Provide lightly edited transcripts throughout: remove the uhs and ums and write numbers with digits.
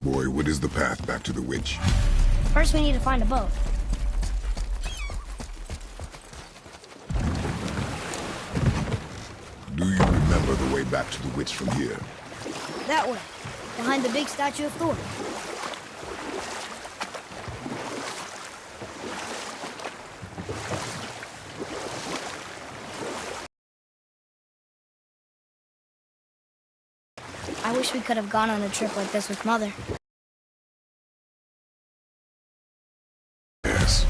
Boy, what is the path back to the witch? First we need to find a boat. Do you remember the way back to the witch from here? That way, behind the big statue of Thor. I wish we could have gone on a trip like this with Mother. Yes,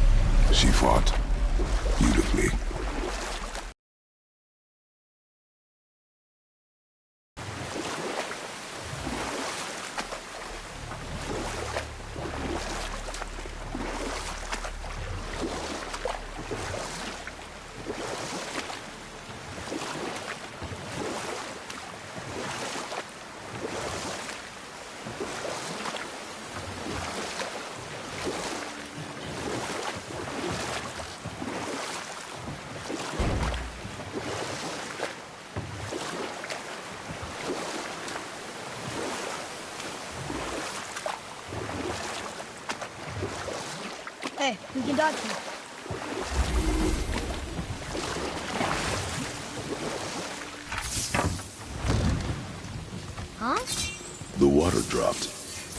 she fought beautifully. Hey, we can dodge him. Huh? The water dropped.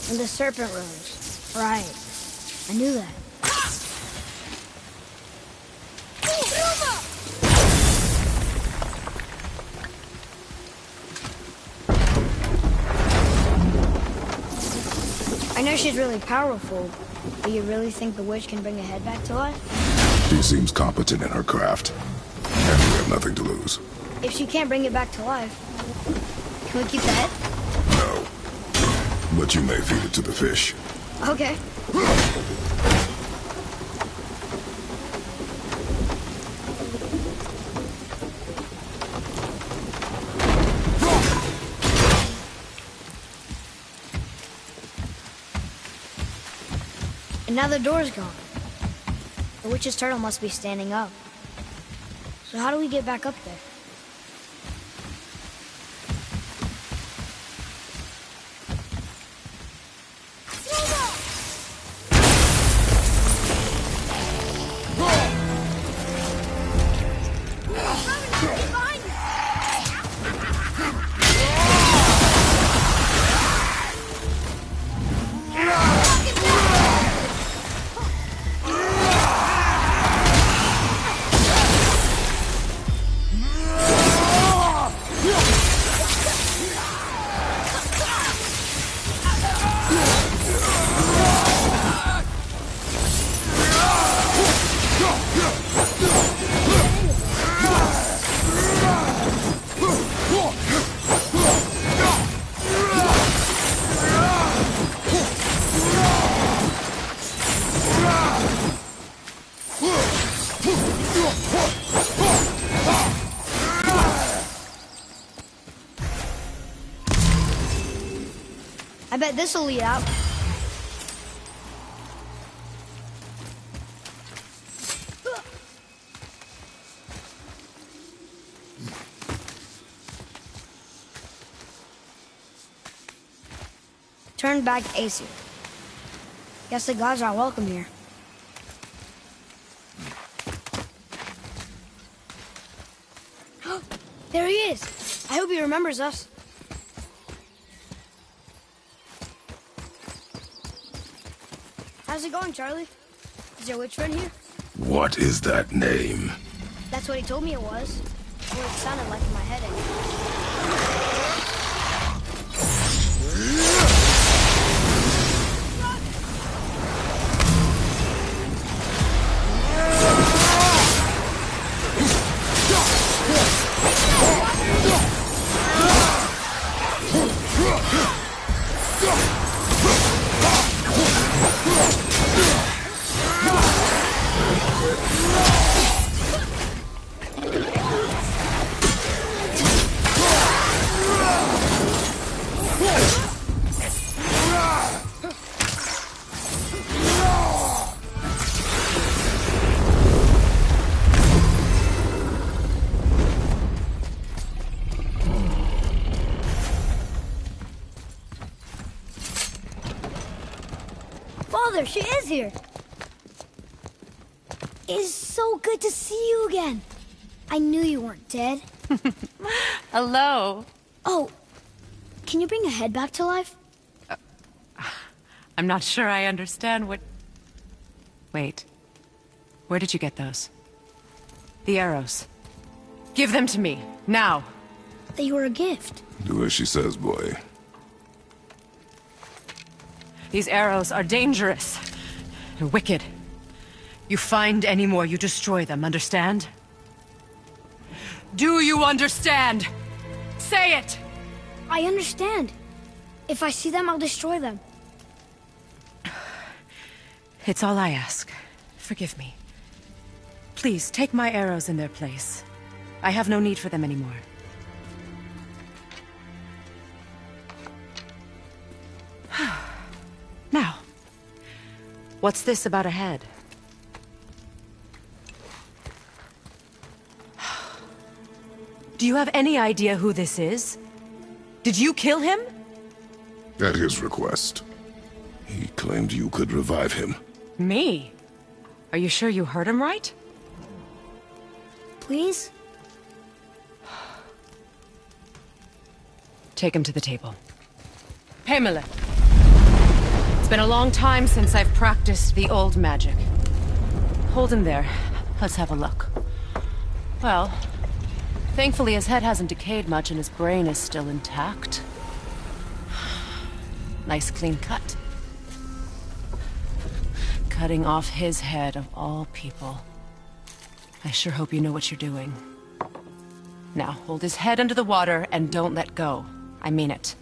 And the serpent rose. Right. I knew that. I know she's really powerful, but you really think the witch can bring a head back to life? She seems competent in her craft, and we have nothing to lose. If she can't bring it back to life, can we keep the head? No, but you may feed it to the fish. Okay. And now the door's gone. The witch's turtle must be standing up. So how do we get back up there? I bet this'll lead out. Turn back to Aesir. Guess the gods aren't welcome here. There he is! I hope he remembers us. How's it going, Charlie? Is your witch friend here? What is that name? That's what he told me it was. Or it sounded like in my head anyway. Father, she is here. It is so good to see you again. I knew you weren't dead. Hello. Oh, can you bring a head back to life? I'm not sure I understand what... Wait. Where did you get those? The arrows. Give them to me, now. They were a gift. Do as she says, boy. These arrows are dangerous. They're wicked. You find any more, you destroy them, understand? Do you understand? Say it! I understand. If I see them, I'll destroy them. It's all I ask. Forgive me. Please, take my arrows in their place. I have no need for them anymore. Now, what's this about a head? Do you have any idea who this is? Did you kill him? At his request. He claimed you could revive him. Me? Are you sure you heard him right? Please? Take him to the table. Pamela. It's been a long time since I've practiced the old magic. Hold him there. Let's have a look. Well, thankfully his head hasn't decayed much and his brain is still intact. Nice clean cut. Cutting off his head of all people. I sure hope you know what you're doing. Now, hold his head under the water and don't let go. I mean it.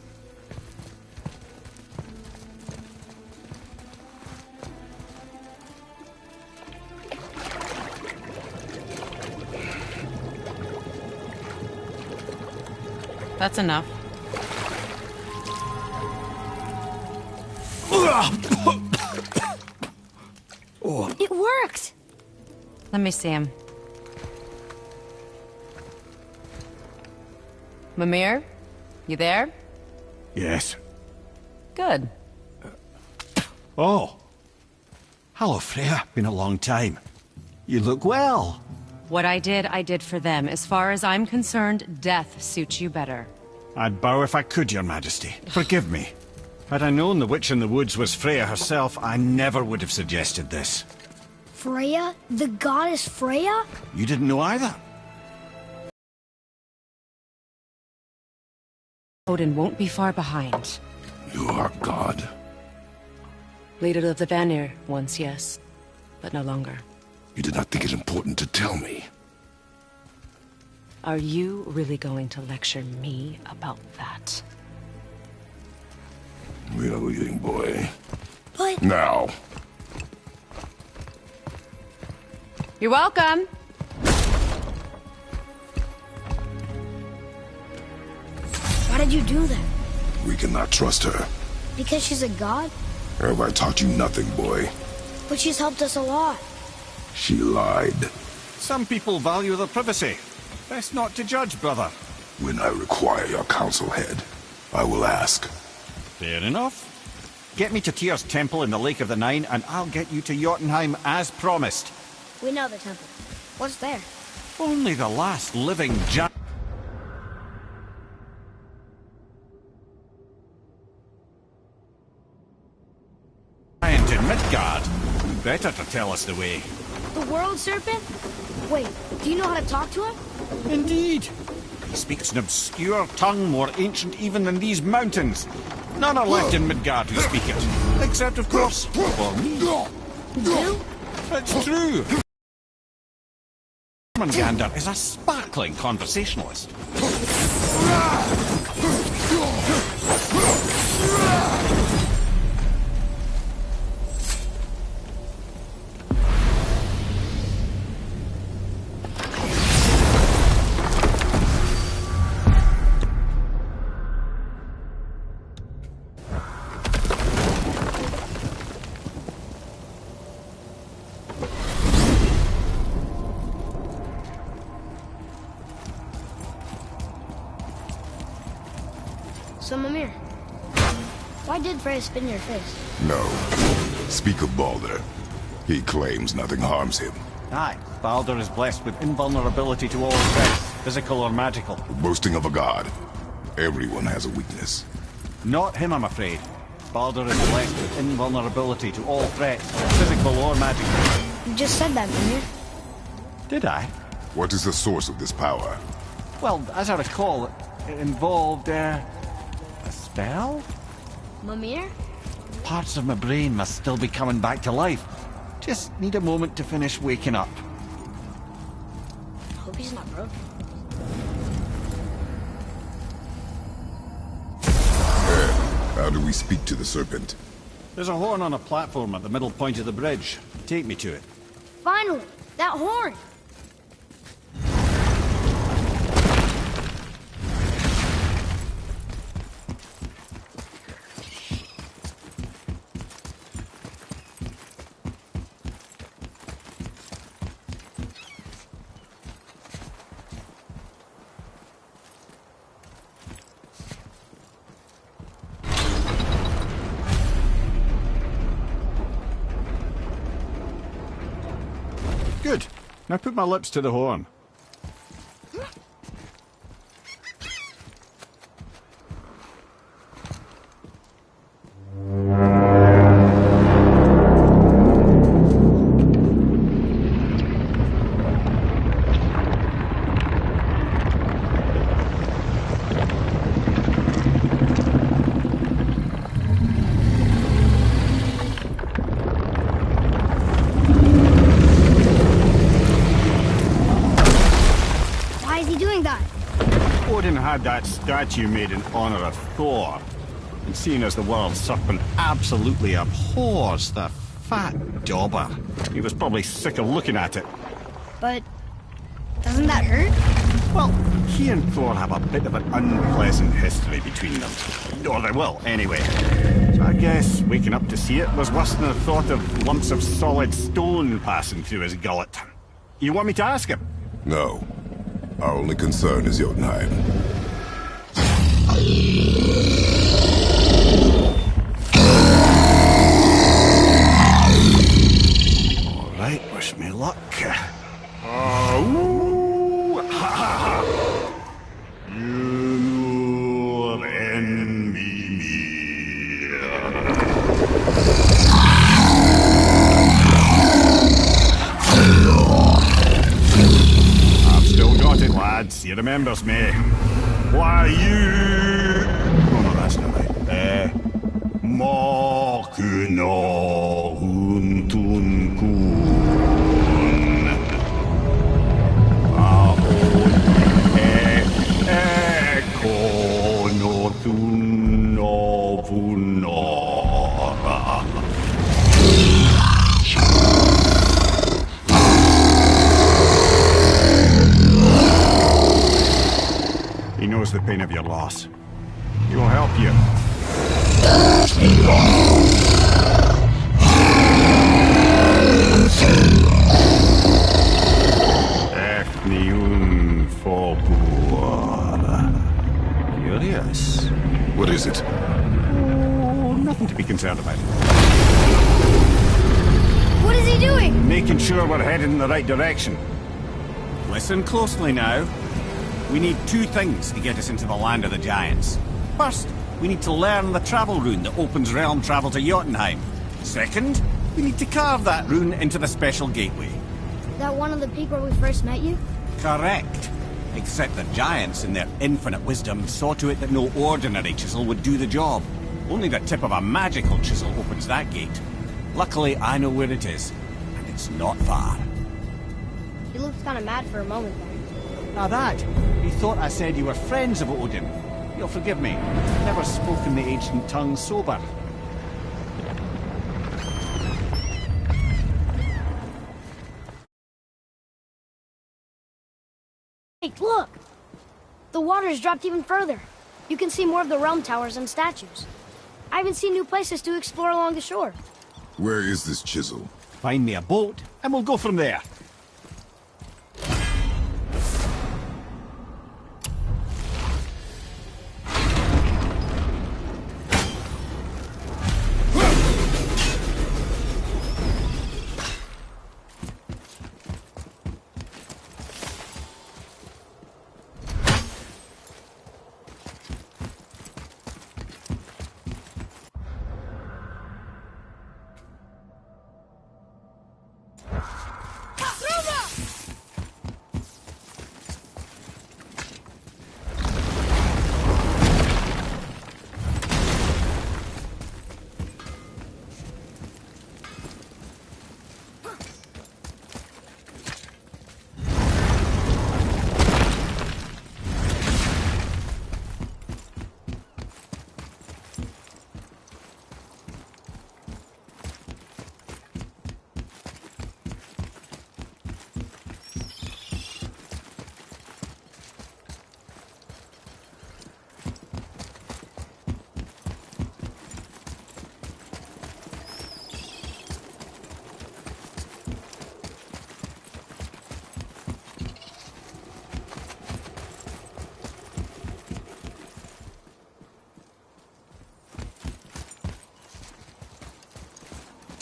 That's enough. It worked! Let me see him. Mimir? You there? Yes. Good. Oh. Hello, Freya. Been a long time. You look well. What I did for them. As far as I'm concerned, death suits you better. I'd bow if I could, Your Majesty. Forgive me. Had I known the witch in the woods was Freya herself, I never would have suggested this. Freya? The goddess Freya? You didn't know either? Odin won't be far behind. You are God. Leader of the Vanir, once, yes. But no longer. You did not think it important to tell me. Are you really going to lecture me about that? We are leaving, boy. But... Now. You're welcome. Why did you do that? We cannot trust her. Because she's a god? Have I taught you nothing, boy? But she's helped us a lot. She lied. Some people value their privacy. Best not to judge, brother. When I require your council head, I will ask. Fair enough. Get me to Tyr's temple in the Lake of the Nine, and I'll get you to Jotunheim as promised. We know the temple. What's there? Only the last living giant in Midgard. Better to tell us the way. The world serpent? Wait, do you know how to talk to him? Indeed. He speaks an obscure tongue more ancient even than these mountains. None are left in Midgard who speak it. Except, of course, for me. You? It's true. Jormungandr is a sparkling conversationalist. So, Mimir, Why did Freya spin your face? No. Speak of Baldur. He claims nothing harms him. Aye, Baldur is blessed with invulnerability to all threats, physical or magical. Boasting of a god. Everyone has a weakness. Not him, I'm afraid. Baldur is blessed with invulnerability to all threats, physical or magical. You just said that, Mimir. Did I? What is the source of this power? Well, as I recall, it involved, a spell? Mimir? Parts of my brain must still be coming back to life. Just need a moment to finish waking up. Hope he's not broken. How do we speak to the serpent? There's a horn on a platform at the middle point of the bridge. Take me to it. Finally! That horn! Good. Now put my lips to the horn. Odin had that statue made in honor of Thor. And seeing as the world serpent absolutely abhors the fat dauber, he was probably sick of looking at it. But doesn't that hurt? Well, he and Thor have a bit of an unpleasant history between them. Or they will, anyway. So I guess waking up to see it was worse than the thought of lumps of solid stone passing through his gullet. You want me to ask him? No. Our only concern is Jotunheim. All right, wish me luck. He remembers me. Why you... Oh no, that's not right. Mokuno Huntun Kun. Eko no Tuno Vunora. He knows the pain of your loss. He will help you. Efniun Fobuar. Curious. What is it? Oh, nothing to be concerned about. What is he doing? Making sure we're headed in the right direction. Listen closely now. We need two things to get us into the land of the giants. First, we need to learn the travel rune that opens realm travel to Jotunheim. Second, we need to carve that rune into the special gateway. Is that one on the peak where we first met you? Correct. Except the giants, in their infinite wisdom, saw to it that no ordinary chisel would do the job. Only the tip of a magical chisel opens that gate. Luckily, I know where it is, and it's not far. You looked kind of mad for a moment there. Now that, he thought I said you were friends of Odin. You'll forgive me. I've never spoken the ancient tongue sober. Hey, look! The water's dropped even further. You can see more of the realm towers and statues. I even see new places to explore along the shore. Where is this chisel? Find me a boat, and we'll go from there.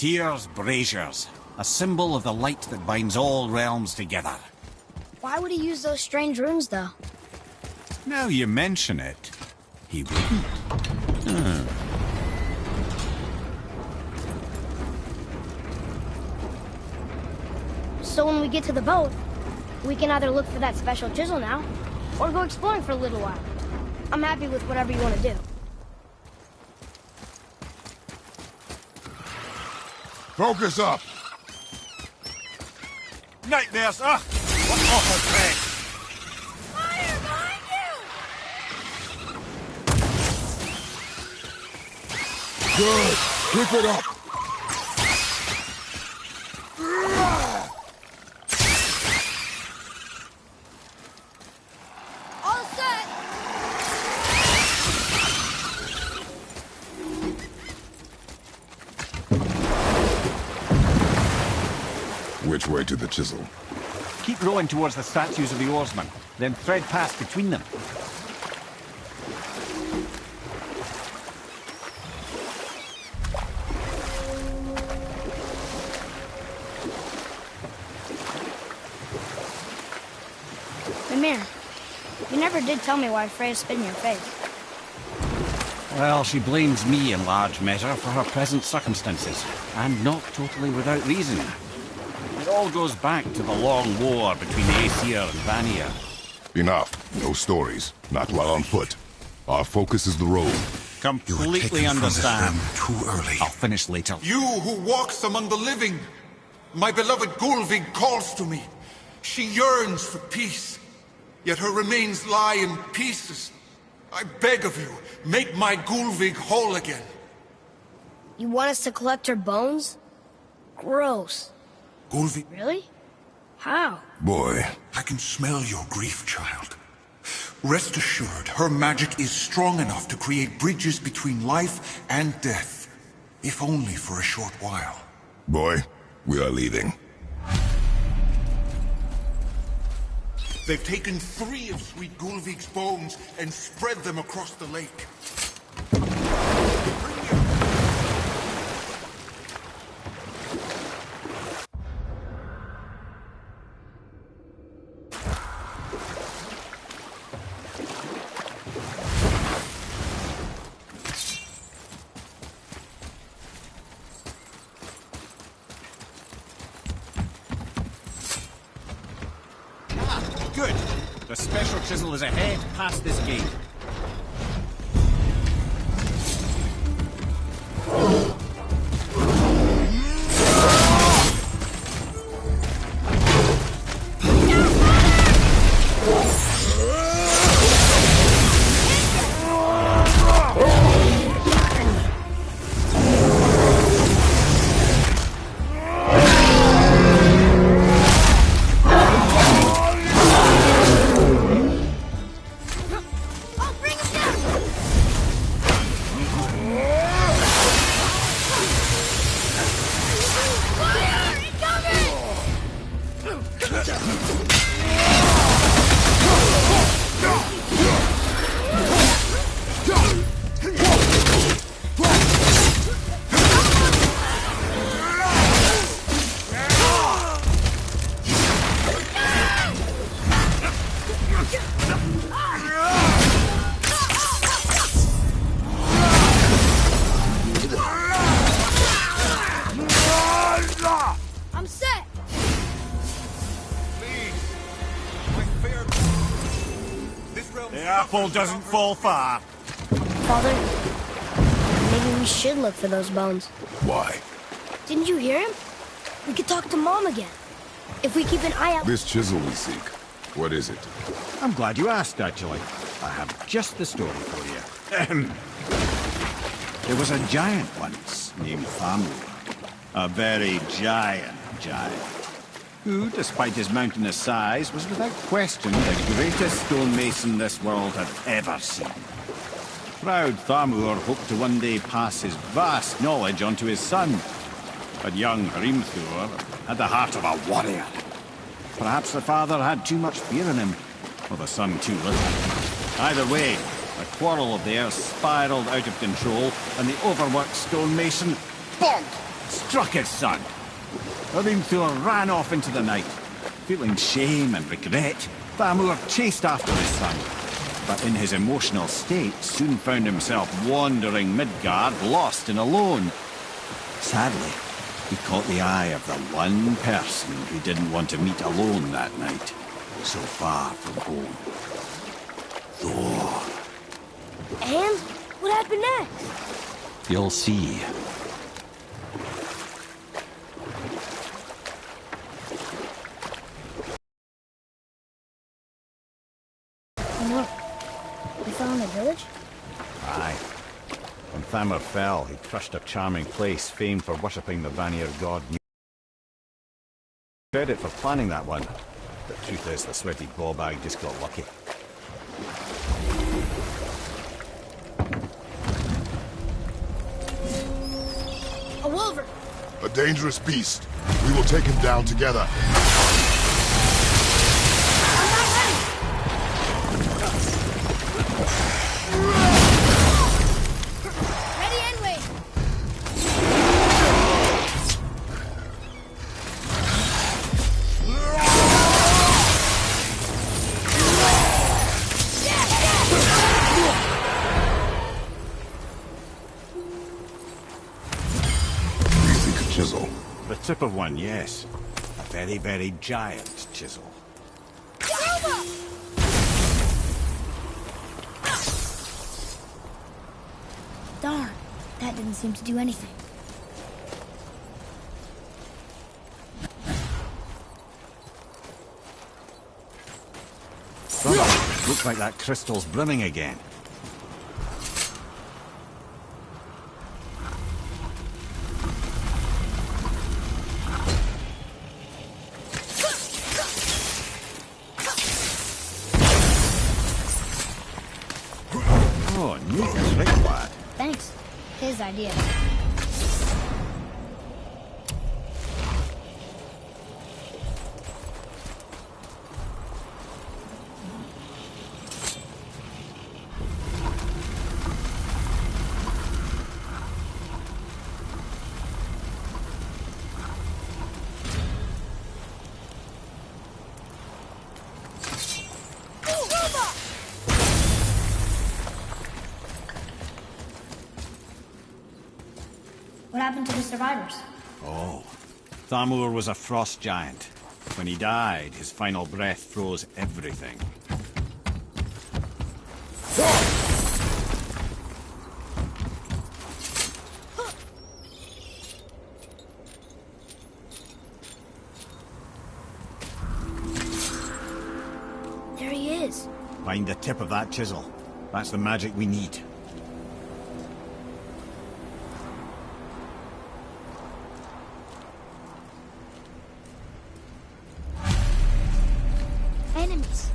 Tyr's braziers, a symbol of the light that binds all realms together. Why would he use those strange runes, though? Now you mention it, he wouldn't. So when we get to the boat, we can either look for that special chisel now, or go exploring for a little while. I'm happy with whatever you want to do. Focus up! Nightmares! Ah! What awful dread! Fire behind you! Good! Keep it up! All set! Which way to the chisel? Keep rowing towards the statues of the oarsmen, then thread past between them. Ranveer, you never did tell me why Freya spit in your face. Well, she blames me in large measure for her present circumstances, and not totally without reason. It all goes back to the long war between Aesir and Vanir. Enough. No stories. Not while on foot. Our focus is the road. Completely understand. Too early. I'll finish later. You who walks among the living, my beloved Gulvig calls to me. She yearns for peace, yet her remains lie in pieces. I beg of you, make my Gulvig whole again. You want us to collect her bones? Gross. Gulvig, Really? How? Boy. I can smell your grief, child. Rest assured, her magic is strong enough to create bridges between life and death, if only for a short while. Boy, we are leaving. They've taken 3 of sweet Gulvig's bones and spread them across the lake. Bring your... Good. The special chisel is ahead, past this gate. I'm set! Please, my fair... This realm... The apple doesn't fall far. Father, maybe we should look for those bones. Why? Didn't you hear him? We could talk to Mom again. If we keep an eye out... This chisel we seek. What is it? I'm glad you asked, actually. I have just the story for you. There was a giant once named Thamur. A very giant, who, despite his mountainous size, was without question the greatest stonemason this world had ever seen. Proud Thamur hoped to one day pass his vast knowledge on to his son. But young Hrimthur had the heart of a warrior. Perhaps the father had too much fear in him, or the son too little. Either way, a quarrel of theirs spiraled out of control, and the overworked stonemason, bonk, struck his son. Ranveer ran off into the night. Feeling shame and regret, Thamur chased after his son, but in his emotional state soon found himself wandering Midgard, lost and alone. Sadly, he caught the eye of the one person who didn't want to meet alone that night, so far from home. Thor. And what happened next? You'll see. And look, we found a village? Aye. When Thamur fell, he crushed a charming place famed for worshipping the Vanir god. Credit for planning that one. The truth is, the sweaty ballbag just got lucky. A wolver! A dangerous beast. We will take him down together. Chisel. The tip of one, yes. A very, very giant chisel. Darn, that didn't seem to do anything. Looks like that crystal's brimming again. Oh, neat trick, lad. Thanks. His idea. What happened to the survivors? Oh, Thamur was a frost giant. When he died, his final breath froze everything. There he is. Find the tip of that chisel. That's the magic we need. Enemies.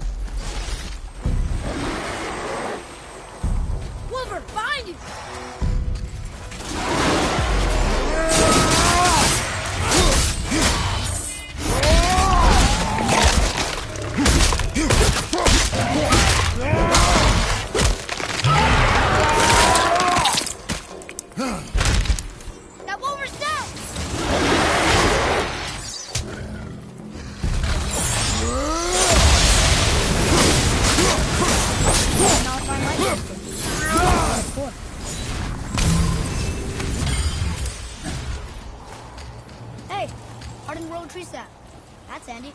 Wolver, behind you! That wolver's down! Now if I like it. Hey, hardened road tree sap. That's handy.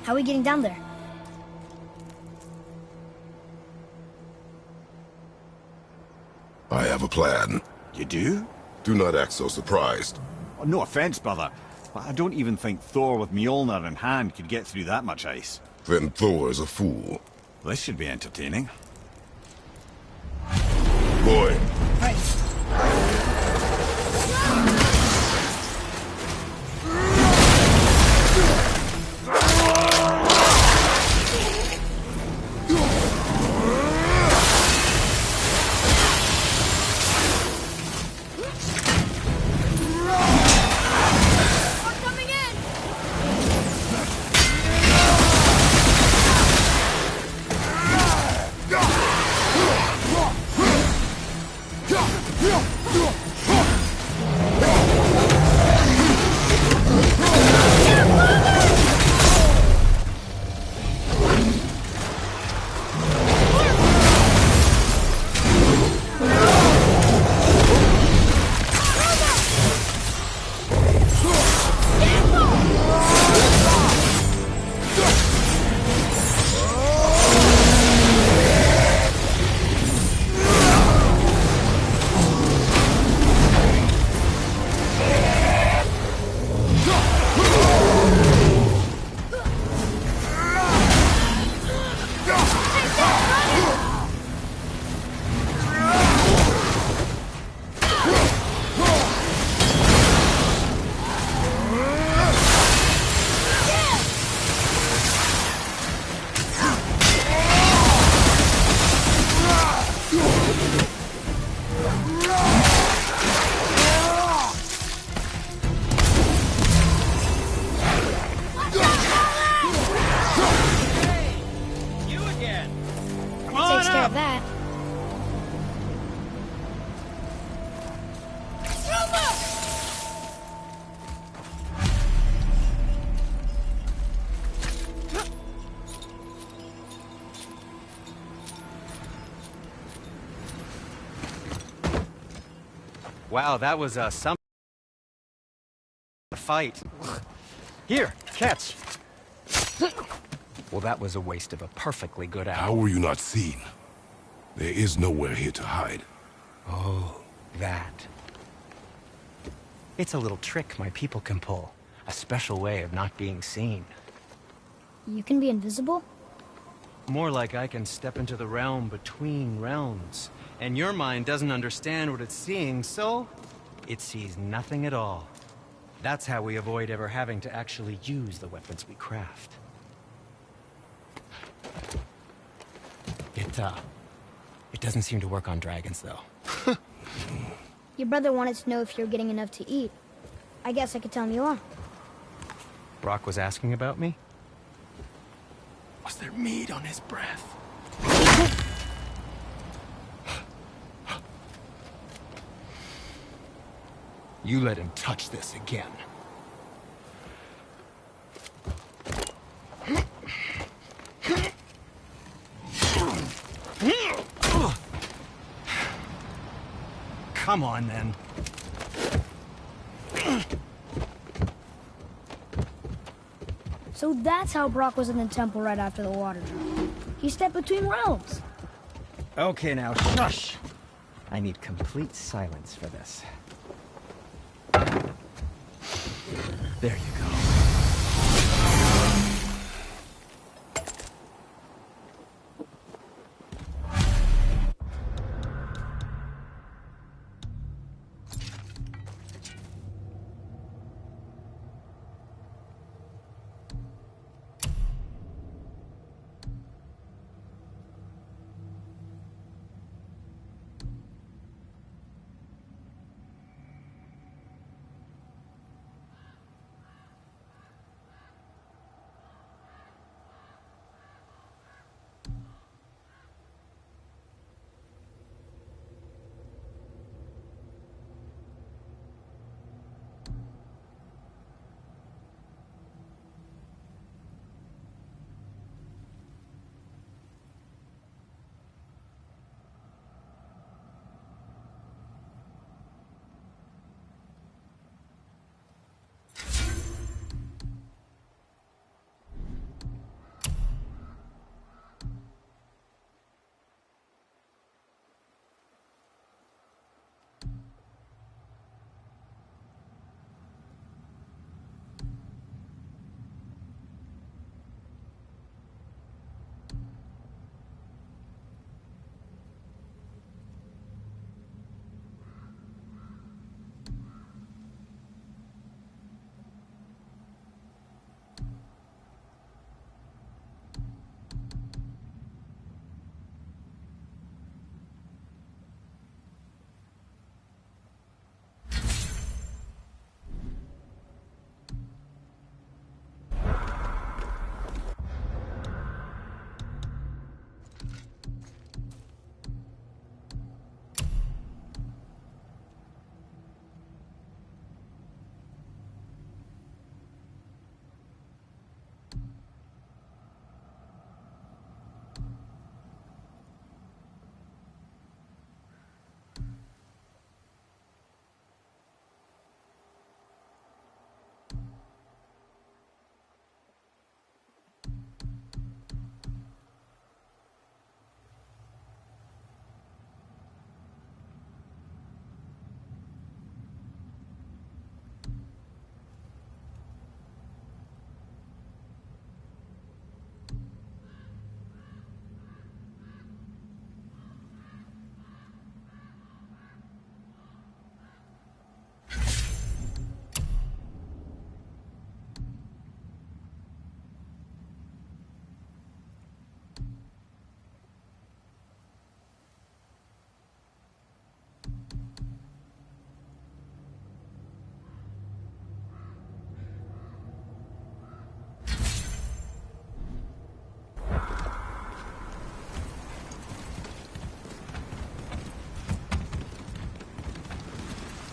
How are we getting down there? I have a plan. You do? Do not act so surprised. Oh, no offense, brother, but I don't even think Thor with Mjolnir in hand could get through that much ice. Then Thor is a fool. This should be entertaining. Boy, That takes care of that. Wow, that was some fight. Here, catch. Well, that was a waste of a perfectly good how hour. were you not seen? There is nowhere here to hide. Oh, that. It's a little trick my people can pull. A special way of not being seen. You can be invisible? More like I can step into the realm between realms. And your mind doesn't understand what it's seeing, so it sees nothing at all. That's how we avoid ever having to actually use the weapons we craft. It doesn't seem to work on dragons, though. Your brother wanted to know if you're getting enough to eat. I guess I could tell him you are. Brock was asking about me? Was there meat on his breath? You let him touch this again. Come on, then. So that's how Brock was in the temple right after the water drop. He stepped between realms. Okay, now, shush! I need complete silence for this. There you go.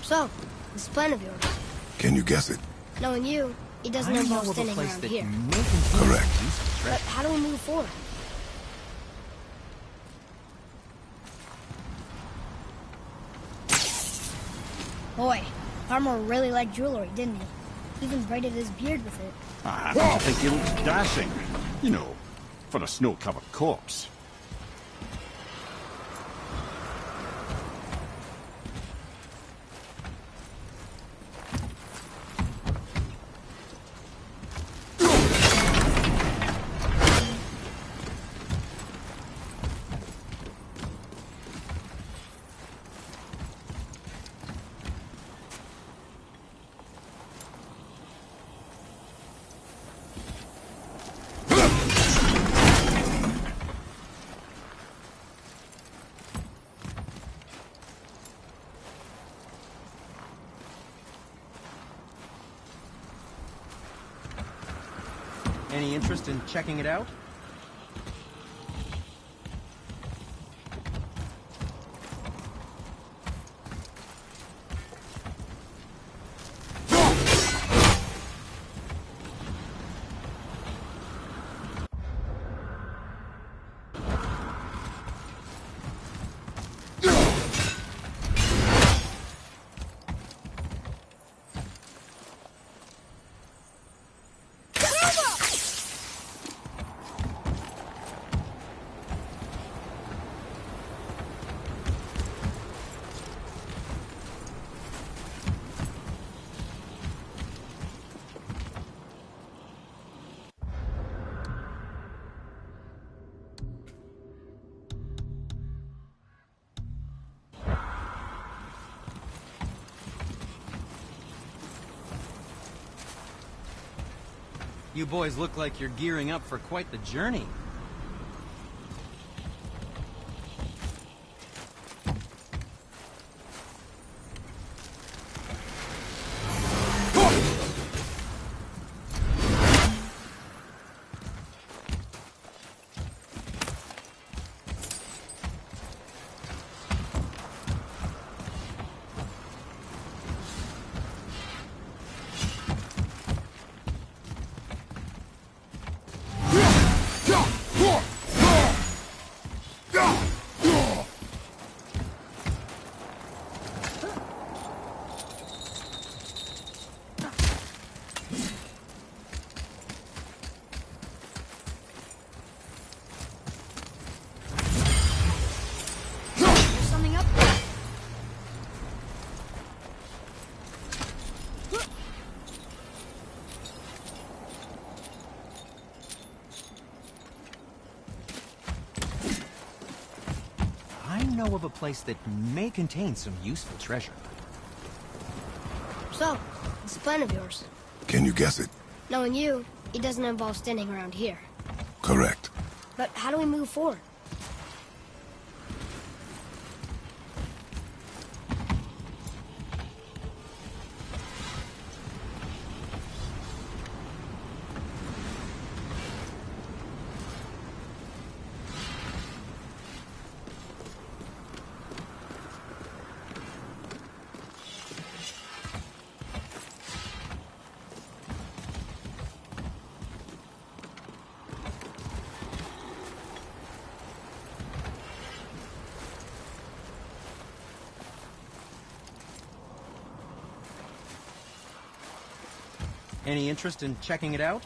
So, this plan of yours. Can you guess it? Knowing you, it doesn't I involve know of a standing place around that here. may contain Correct. some useful But treasure. how do we move forward? Boy, Farmer really liked jewelry, didn't he? Even braided his beard with it. I happen to think he looks dashing. You know, for a snow-covered corpse. Any interest in checking it out? You boys look like you're gearing up for quite the journey. There's something up there. I know of a place that may contain some useful treasure. So, this plan of yours. Can you guess it? Knowing you, it doesn't involve standing around here. Correct. But how do we move forward? Any interest in checking it out?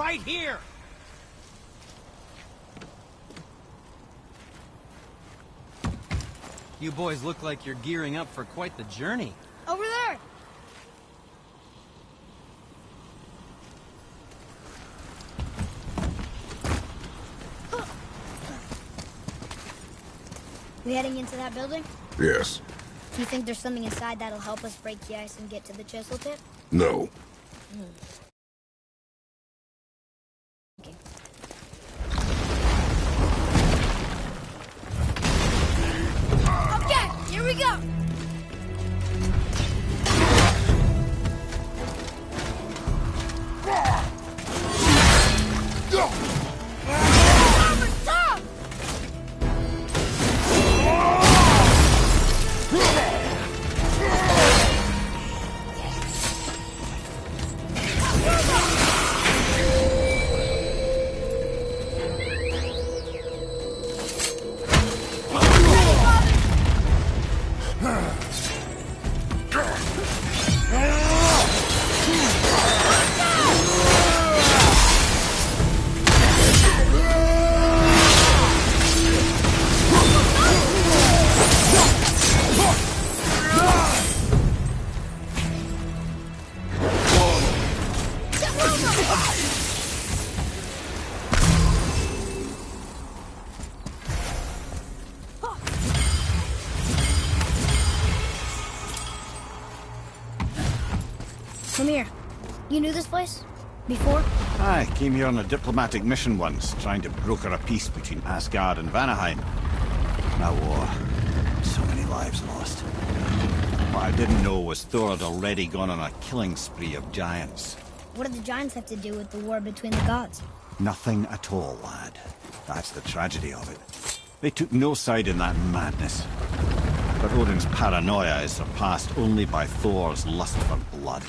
right here! You boys look like you're gearing up for quite the journey. Over there! We heading into that building? Yes. Do you think there's something inside that'll help us break the ice and get to the chisel tip? No. Okay. Okay, here we go! Come here. You knew this place? Before? I came here on a diplomatic mission once, trying to broker a peace between Asgard and Vanaheim. That war. So many lives lost. What I didn't know was Thor had already gone on a killing spree of giants. What do the giants have to do with the war between the gods? Nothing at all, lad. That's the tragedy of it. They took no side in that madness. But Odin's paranoia is surpassed only by Thor's lust for blood.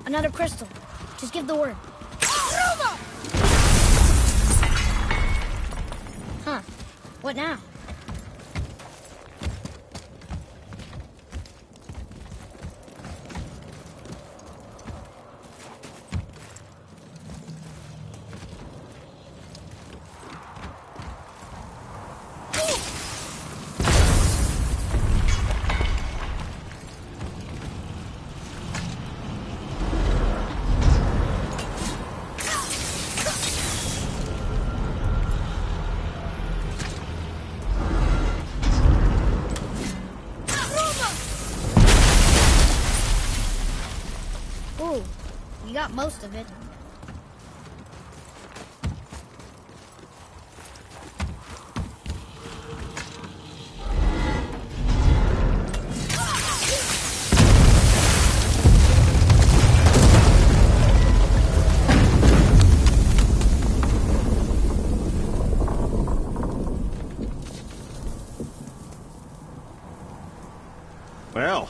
Another crystal. Just give the word. Huh. What now? Ooh, you got most of it. Well,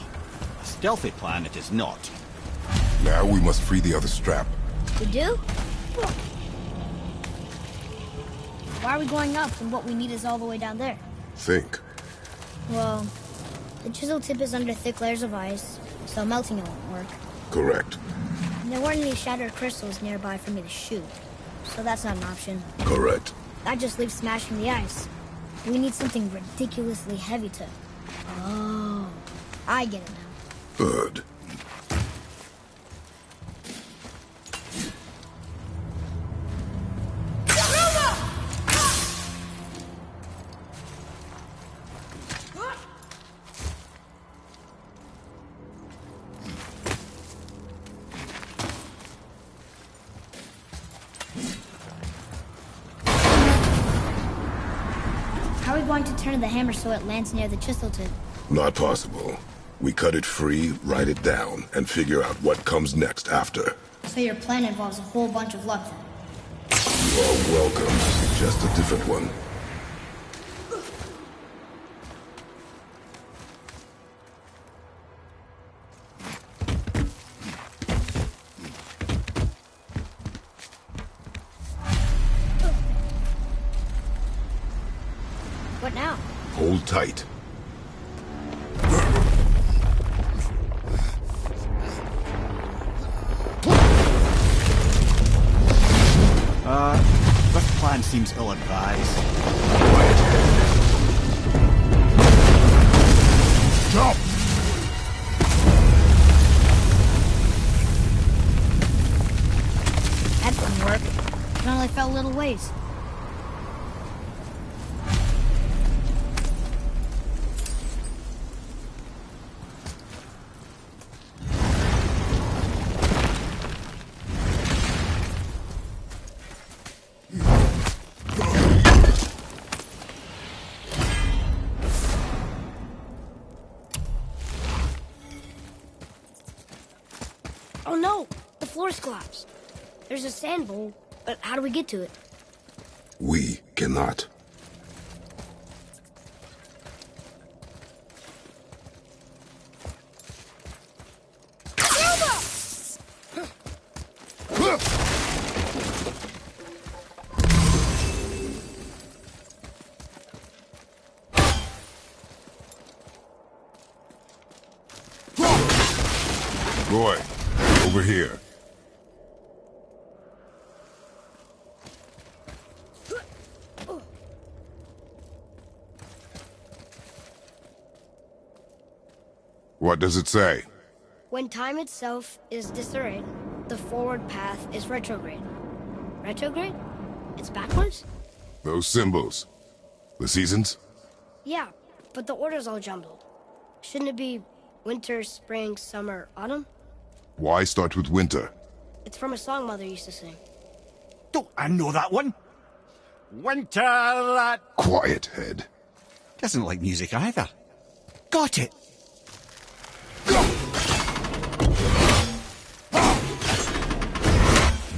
a stealthy plan it is not. Now we must free the other strap. We do? Why are we going up when what we need is all the way down there? Think. Well, the chisel tip is under thick layers of ice, so melting it won't work. Correct. And there weren't any shattered crystals nearby for me to shoot. So that's not an option. Correct. That just leaves smashing the ice. We need something ridiculously heavy to... Oh, I get it now. Good. How are we going to turn the hammer so it lands near the chisel tip? Not possible. We cut it free, write it down, and figure out what comes next after. So your plan involves a whole bunch of luck then? You are welcome. Just a different one. What now? Hold tight. This plan seems ill-advised. Quiet. Jump! That didn't work. It only fell a little ways. Oh no! The floor's collapsed. There's a sand bowl, but how do we get to it? We cannot. Roy, over here. What does it say? When time itself is disarrayed, the forward path is retrograde. Retrograde? It's backwards? Those symbols. The seasons? Yeah, but the order's all jumbled. Shouldn't it be winter, spring, summer, autumn? Why start with winter? It's from a song Mother used to sing. Don't I know that one? Winter that... Quiet, head. Doesn't like music either. Got it!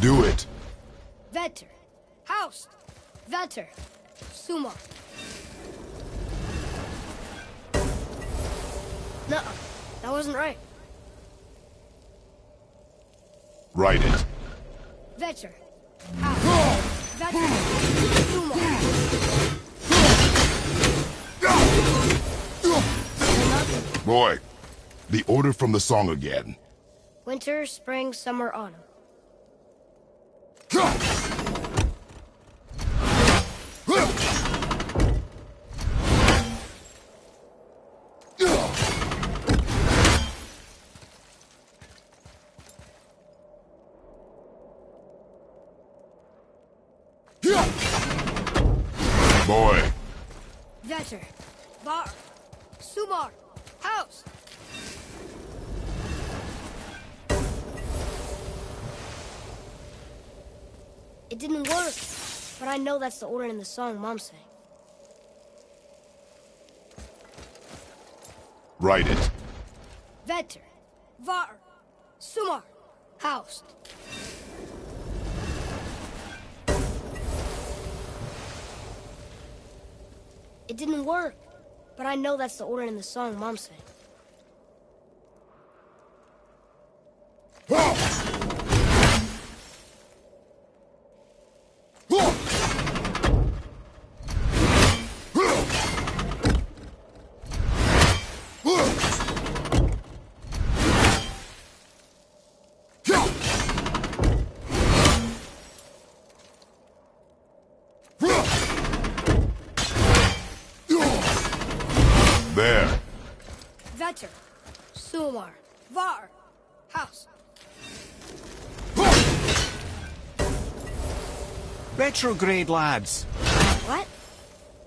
Do it. Vetter. Haust. Vetter. Suma. No, that wasn't right. Write it. Vetter. Haust. Vetter. Suma. Boy, the order from the song again. Winter, spring, summer, autumn. Boy. Vetter. Var. Sumar. House. It didn't work, but I know that's the order in the song Mom sang. Write it. Vetter. Var. Sumar. House. It didn't work, but I know that's the order in the song Mom sang. Vetter. Sumar. Var. House. Retrograde, lads. What?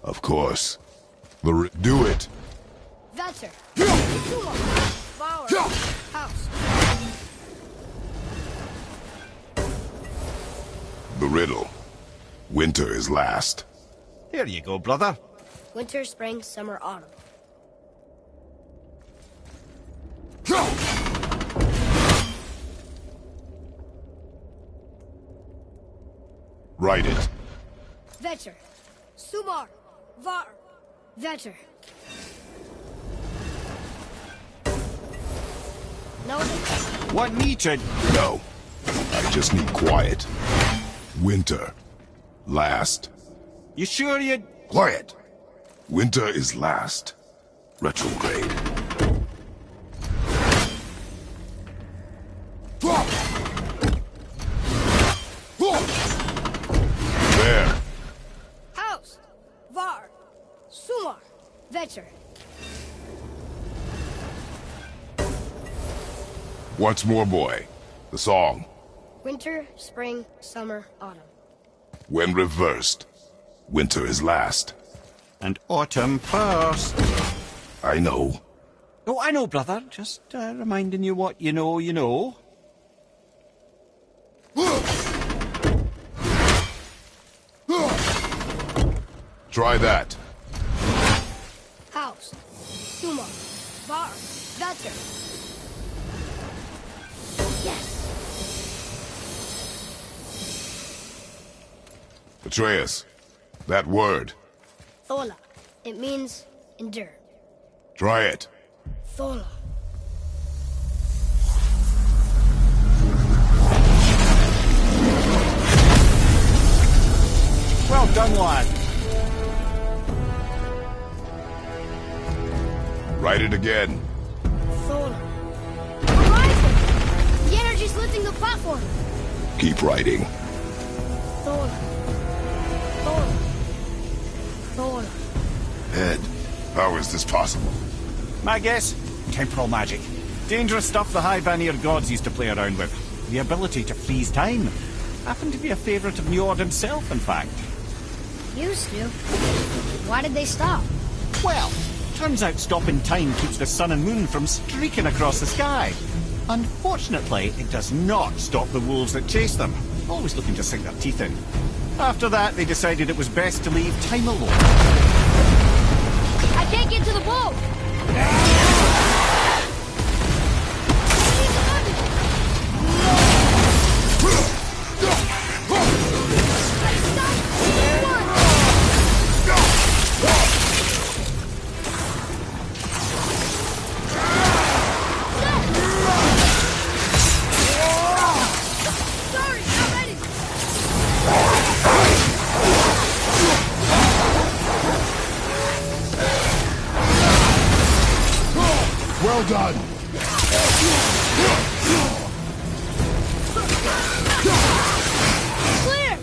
Of course. Do it. Vetter. Sumar. Var. House. The riddle. Winter is last. Here you go, brother. Winter, spring, summer, autumn. Write it. Vetter. Sumar. Var. Vetter. No. Want me to... No. I just need quiet. Winter. Last. You sure you... Quiet. Winter is last. Retrograde. There. House. Var. Sumar. Vetter. Once more, boy. The song. Winter, spring, summer, autumn. When reversed, winter is last. And autumn first. I know. Oh, I know, brother. Just reminding you what you know, you know. Try that. House. Sumar. Var. Vetter. Yes. Atreus, that word. Thola. It means endure. Try it. Thola. Well done, lad. Write it again. Thola. Horizon! The energy's lifting the platform. Keep writing. Thola. Thola. Thola. Ed, how is this possible? My guess? Temporal magic. Dangerous stuff the High Vanir gods used to play around with. The ability to freeze time. Happened to be a favourite of Njord himself, in fact. Used to. Why did they stop? Well, turns out stopping time keeps the sun and moon from streaking across the sky. Unfortunately, it does not stop the wolves that chase them, always looking to sink their teeth in. After that, they decided it was best to leave time alone. I can't get to the boat! Sorry, not ready! Well done. Clear!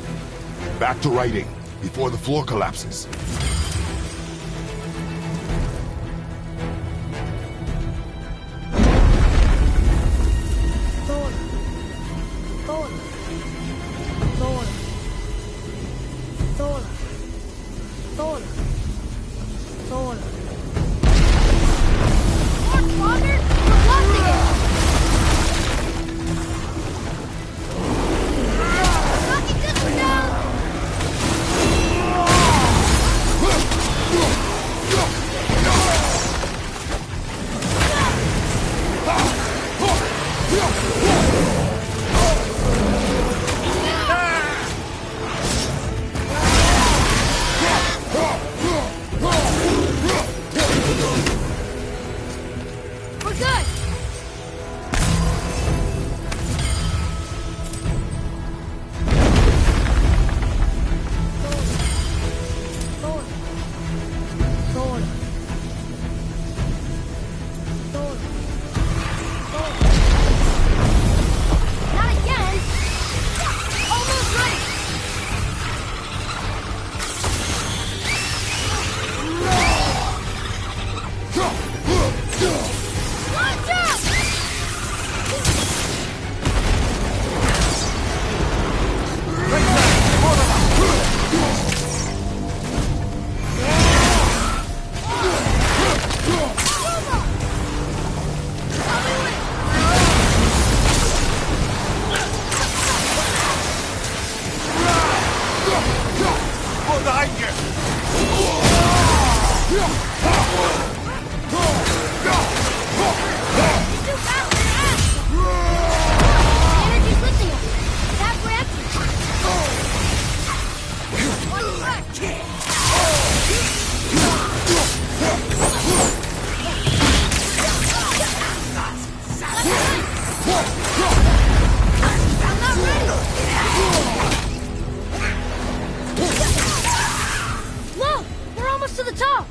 Back to writing, before the floor collapses. Thola. Thola. Thola. Thola. Thola. Thola. Mark, Father! We're blasting it! Knocking this one down! top!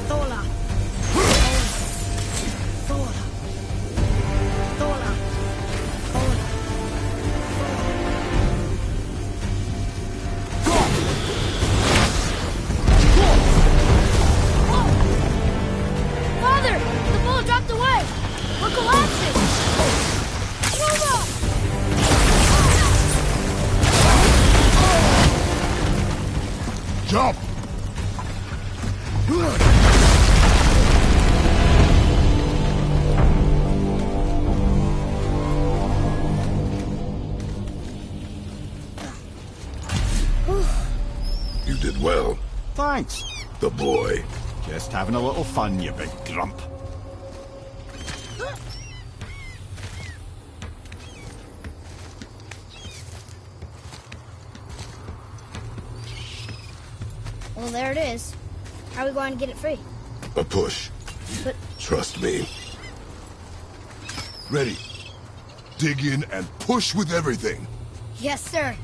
Tola. Tola. Tola. Tola. Father! The bowl dropped away! We're collapsing! Nova! Jump! You did well. Thanks. The boy. Just having a little fun, you big grump. Well, there it is. How are we going to get it free? A push. But Trust me. Ready. Dig in and push with everything. yes, sir.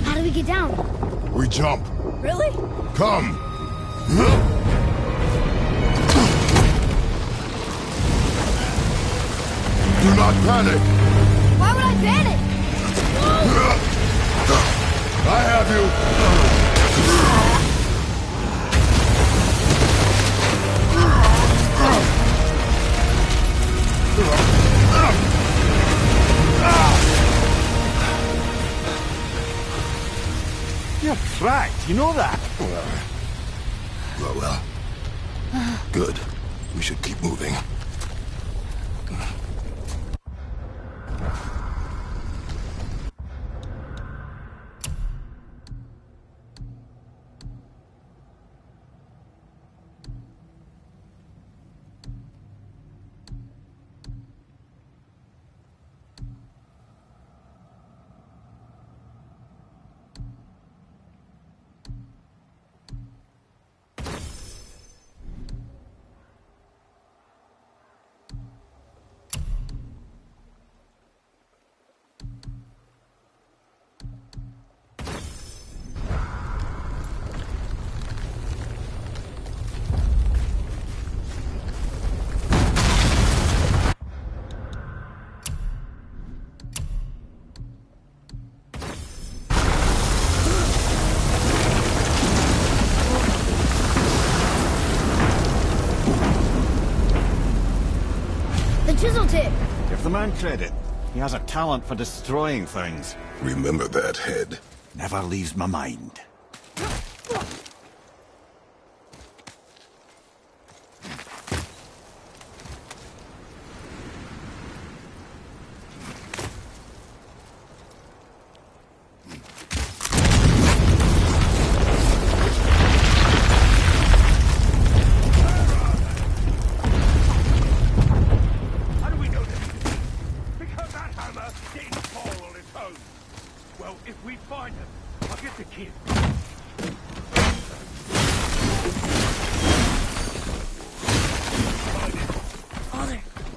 How do we get down? We jump. Really? Come. Do not panic. Why would I panic? I have you. You're cracked, you know that? Well. Good. We should keep moving. Chisel tip. Give the man credit. He has a talent for destroying things. Remember that, head. Never leaves my mind.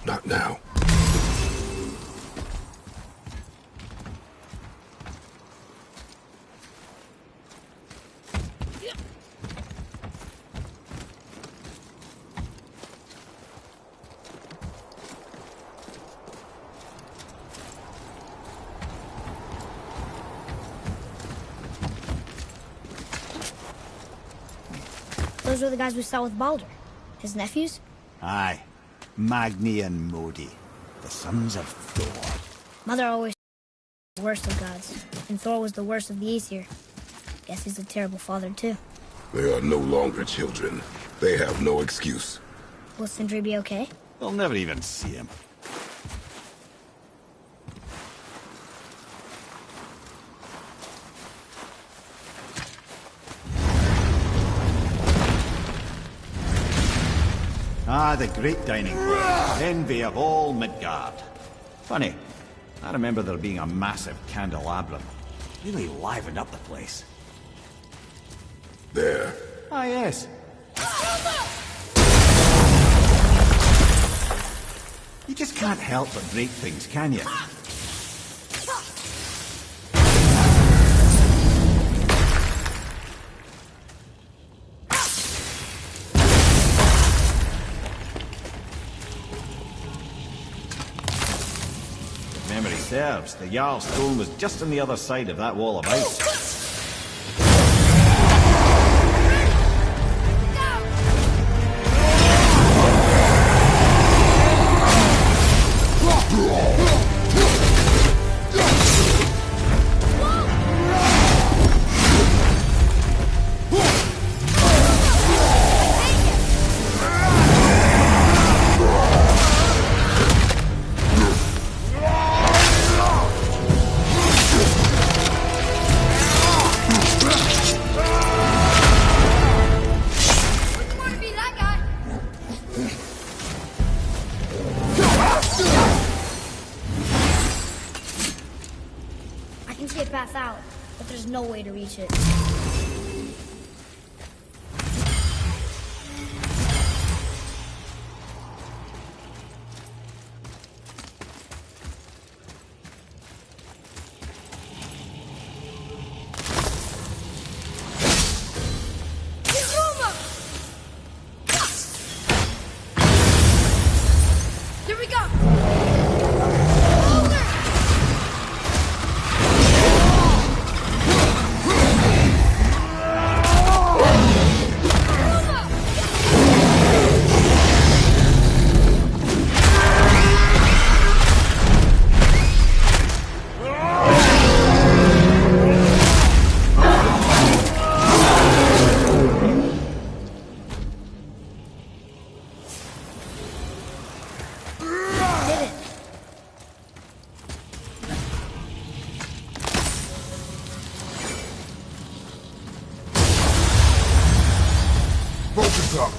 Not now. Those were the guys we saw with Baldur. His nephews? Aye. Magni and Modi. The sons of Thor. Mother always the worst of gods. And Thor was the worst of the Aesir. Guess he's a terrible father, too. They are no longer children. They have no excuse. Will Sindri be okay? They'll never even see him. Ah, the great dining hall. Envy of all Midgard. Funny, I remember there being a massive candelabrum. Really livened up the place. There. Ah, yes. You just can't help but break things, can you? If memory serves, the Jarl's throne was just on the other side of that wall of ice. Path out, but there's no way to reach it. Here we go! Focus up.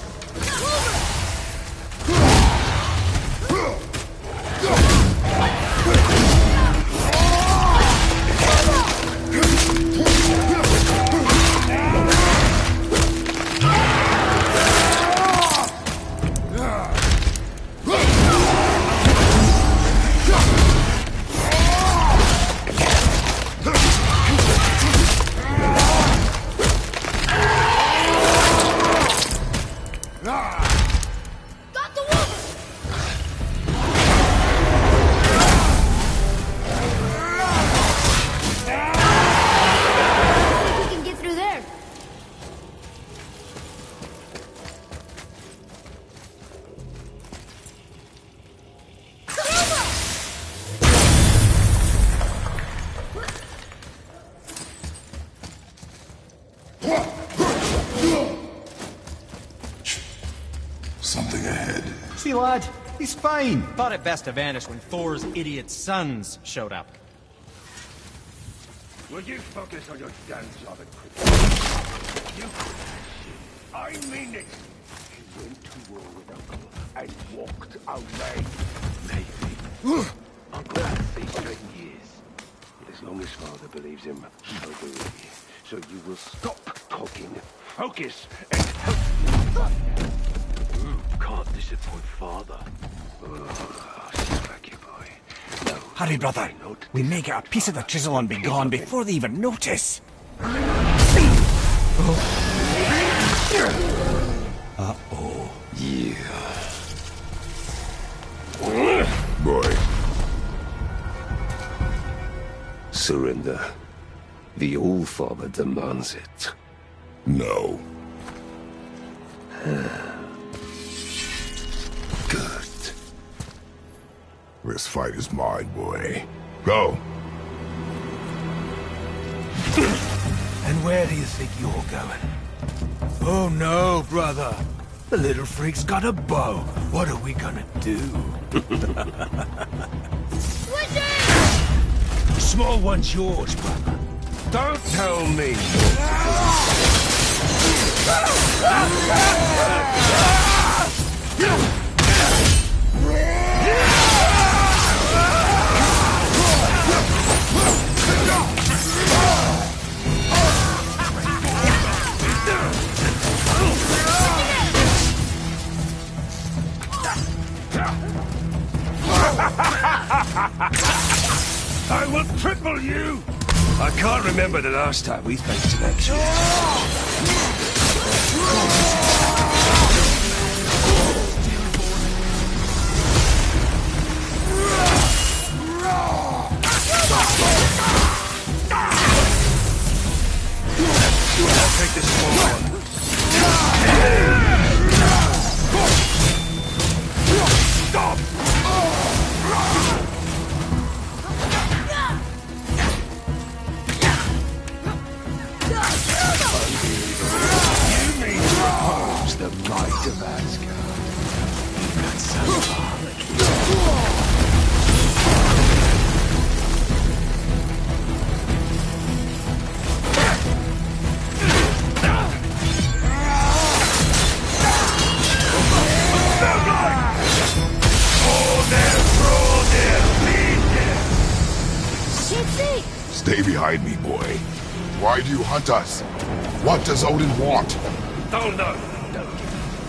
Something ahead. See, lad, he's fine. Thought it best to vanish when Thor's idiot sons showed up. Will you focus on your damn job and quit? You quit that shit. I mean it. He went to war with Uncle and walked away. Maybe. Uncle has these certain years. But as long as Father believes him, he'll do it. So you will stop talking, focus, and help. Can't disappoint Father. Oh, back, you boy. No, Hurry, brother. We may get a piece of the chisel and be gone before they even notice. Uh-oh. Yeah. Boy. Surrender. The All-Father demands it. No. Good. This fight is mine, boy. Go. And where do you think you're going? Oh no, brother. The little freak's got a bow. What are we gonna do? The small one's yours, brother. Don't tell me. I will triple you! I can't remember the last time we faced an actual I'll take this small one. Stop! You mean to oppose the might of Asgard? That's so far, at least. Stay behind me, boy. Why do you hunt us? What does Odin want? Oh, no.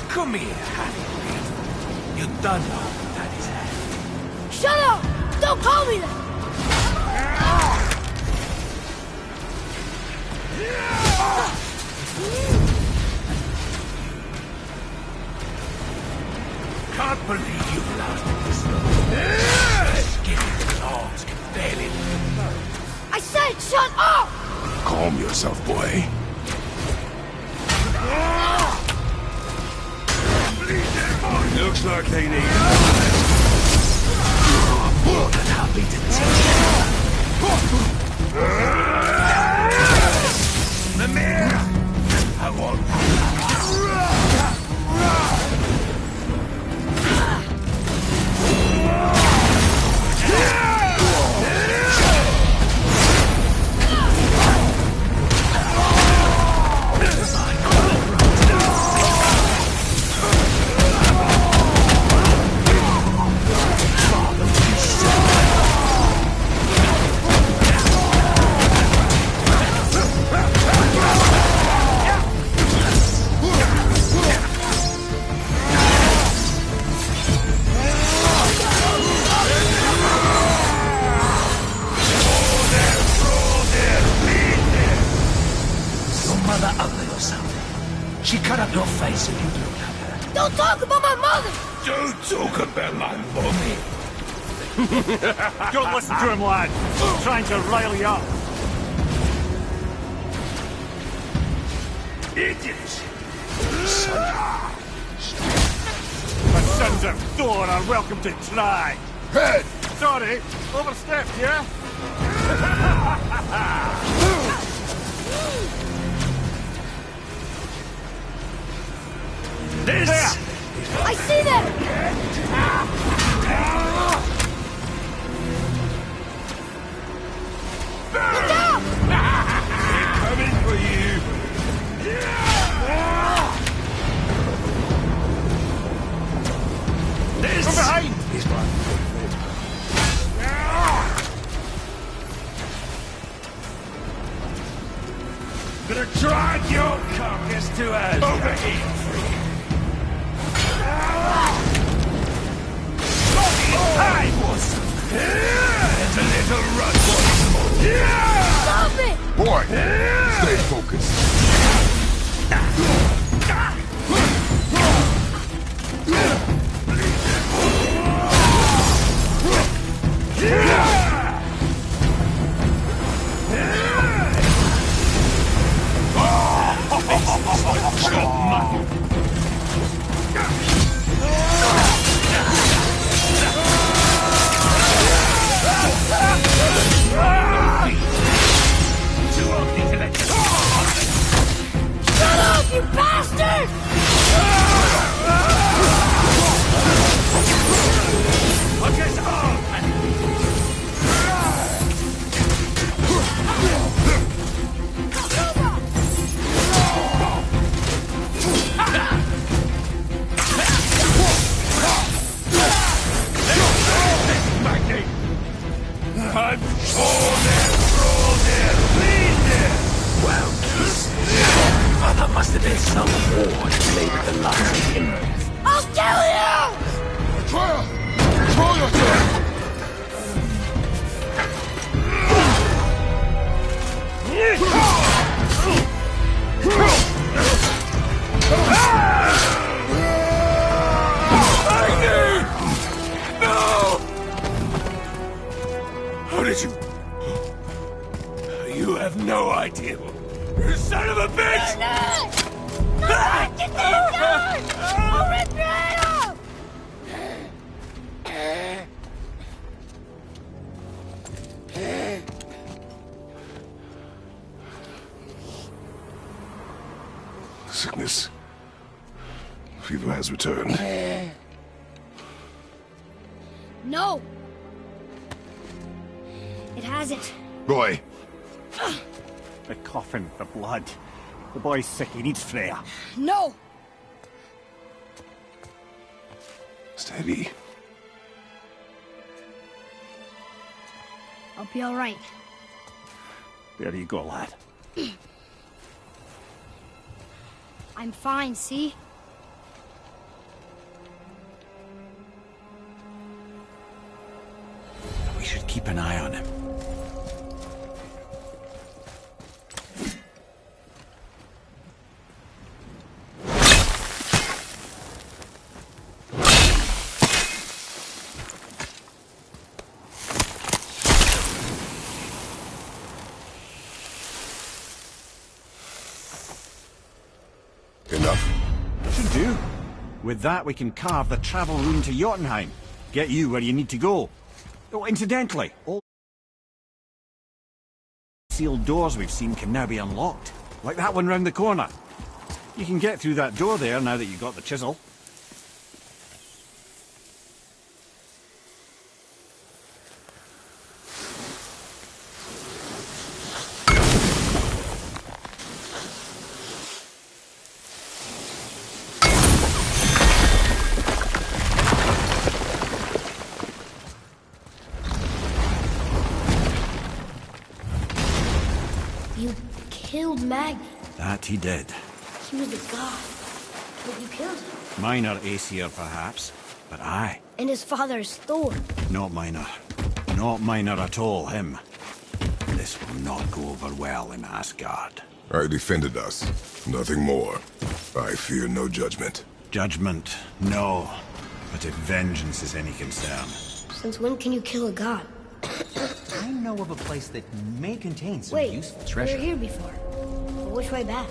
Come here, Harry. You done know that is hand. Shut up! Don't call me that! Can't believe you've lasted this long. Skinny claws can barely I said shut up! Calm yourself, boy. Looks like they need more than happy to take the mirror! I want She cut up your face if you looked at her. Don't talk about my mother! Don't talk about my mommy. Don't listen to him, lad. He's trying to rile you up. Idiots. The sons of Thor are welcome to try. Head! Sorry, overstepped, yeah? This! There! I see them! Look out! They're coming for you! This! From behind! Is my Gonna drag your carcass to us! Over here! I was and a little run once more. Stop it! Boy, stay focused. Shut up, you bastard! I'm bleeding! Well, there must have been some war that made the likes of him. I'll kill you! Atreya! Control yourself! How did you... You have no idea. You son of a bitch! Sickness. Fever has returned. No! It hasn't. Roy, The coffin, the blood. The boy's sick, he needs Freya. No! steady. I'll be all right. There you go, lad. I'm fine, see? We should keep an eye on him. Enough. Should do. With that, we can carve the travel rune to Jotunheim. Get you where you need to go. Oh, incidentally, all sealed doors we've seen can now be unlocked. Like that one round the corner. You can get through that door there now that you've got the chisel. You killed Magni. That he did. He was the god. But you killed him. Minor Aesir, perhaps, but I. And his father's Thor. Not minor. Not minor at all, him. This will not go over well in Asgard. I defended us. Nothing more. I fear no judgment. Judgment, no. But if vengeance is any concern. Since when can you kill a god? I know of a place that may contain some Wait, useful we treasure. were here before. But which way back?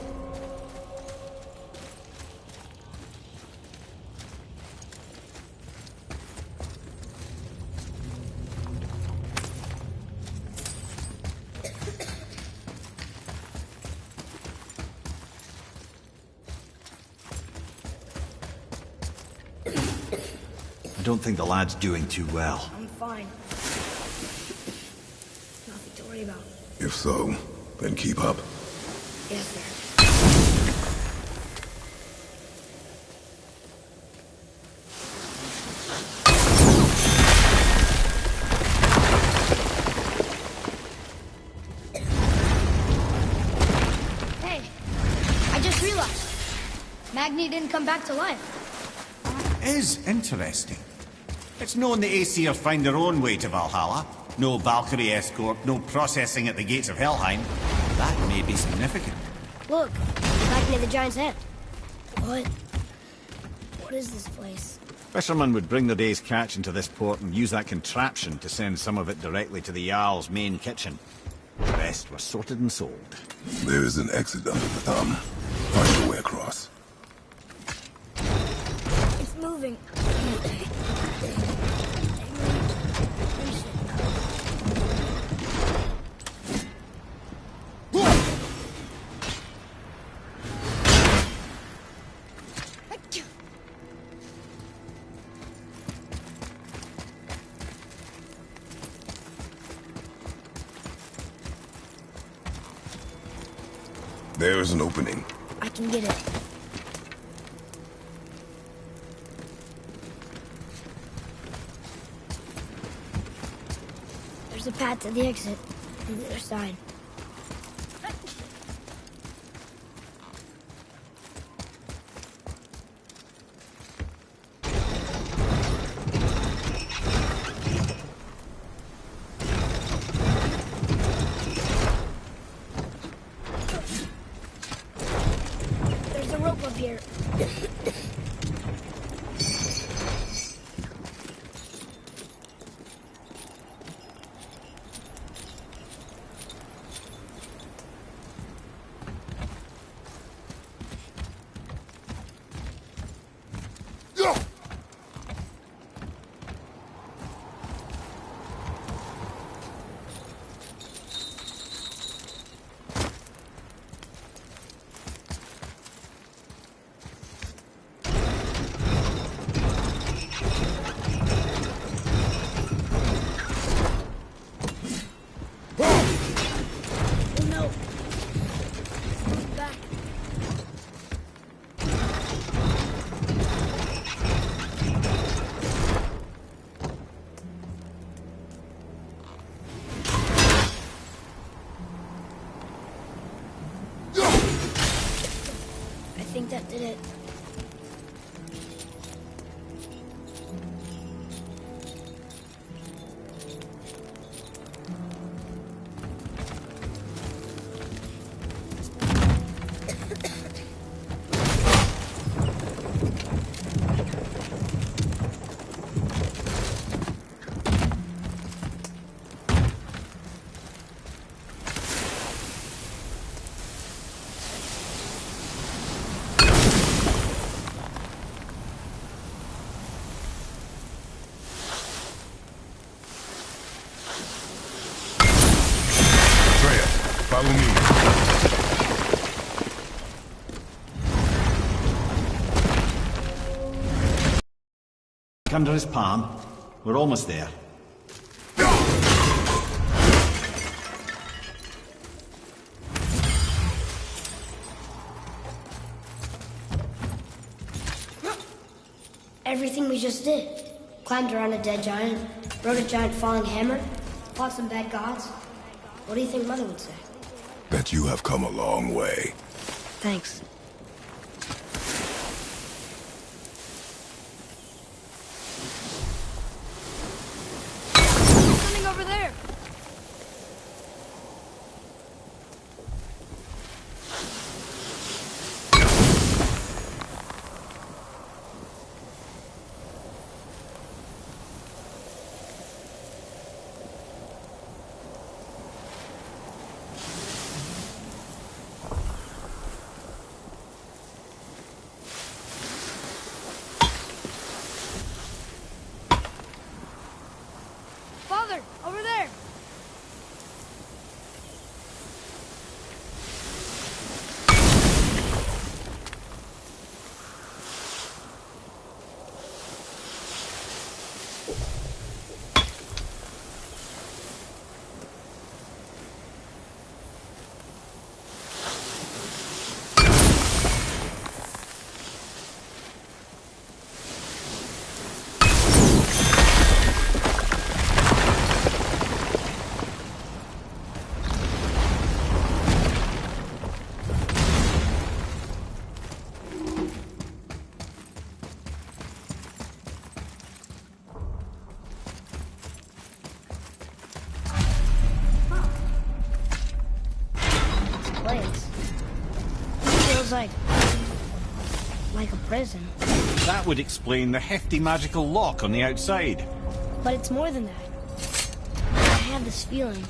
I don't think the lad's doing too well. I'm fine. Nothing to worry about. If so, then keep up. Yes, sir. Hey, I just realized. Magni didn't come back to life. Is interesting. It's known the Aesir find their own way to Valhalla. No Valkyrie escort, no processing at the gates of Helheim. That may be significant. Look, back near the giant's head. What is this place? Fishermen would bring their day's catch into this port and use that contraption to send some of it directly to the Jarl's main kitchen. The rest was sorted and sold. There is an exit under the thumb. Find your way across. It's moving. There is an opening. I can get it. There's a path to the exit on the other side. up here. I think that did it. Follow me. Under his palm. We're almost there. Everything we just did. Climbed around a dead giant, rode a giant falling hammer, fought some bad gods. What do you think Mother would say? That you have come a long way. Thanks. Something over there. Father, over there. Feels like a prison. That would explain the hefty magical lock on the outside. But it's more than that. I have this feeling